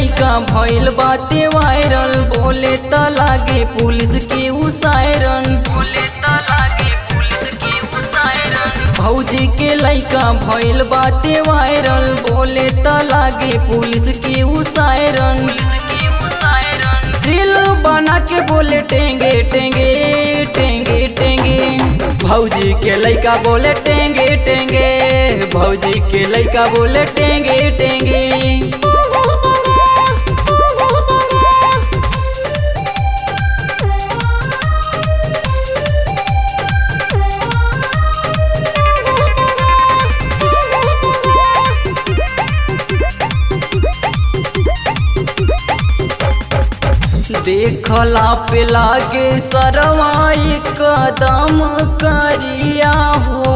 लइका भइल बाटे वायरल, बोले त लागे पुलिस के उ सायरन, बोले त लागे पुलिस के उ सायरन। भौजी के लइका भइल बाटे वायरल, बोले त लागे पुलिस के उ सायरन, पुलिस के उ सायरन। दिल बना के बोले टेंगे टेंगे टेंगे टेंगे, भौजी के लइका बोले टेंगे टेंगे, भौजी के लइका बोले टेंगे टेंगे। देखला पे लागे सरवाई कदम करिया हो,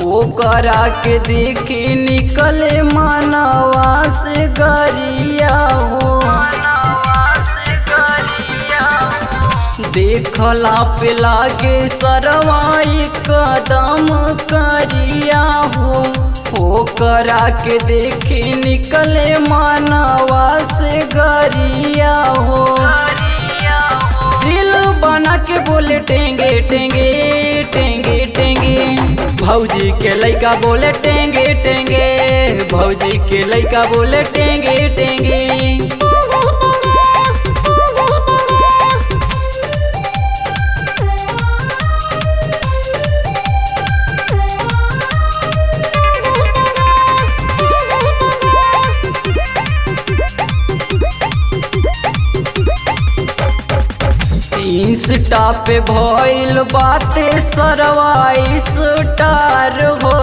वो करा के देखे निकले मनवा से गरिया हो, मनवा से गरिया हो। देखला पे लागे सरवाई कदम करिया हो, वो करा के देखे निकले मनवा से गरिया हो। दिल बना के बोले टेंगे टेंगे टेंगे टेंगे, भौजी के लइका बोले टेंगे टेंगे, भौजी के लइका बोले टेंगे टेंगे। इंस्टा पे भइल बाते सरवाई स्टार हो,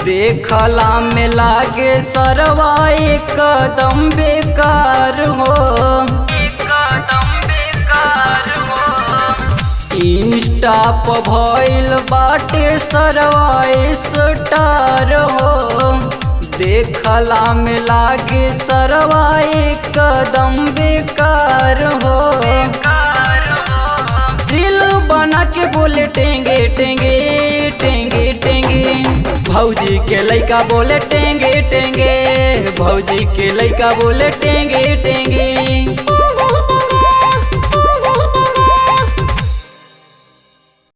देखला में लागे सरवाई कदम बेकार हो, कदम बेकार हो। इंस्टा पे भइल बाटे सरवाई स्टार हो, देखला में लागे सरवाई कदम बेकार हो। दिल बना के बोले टेंगे टेंगे टेंगे टेंगे, भौजी के लइका बोले टेंगे टेंगे, भौजी के लइका बोले टेंगे टेंगे।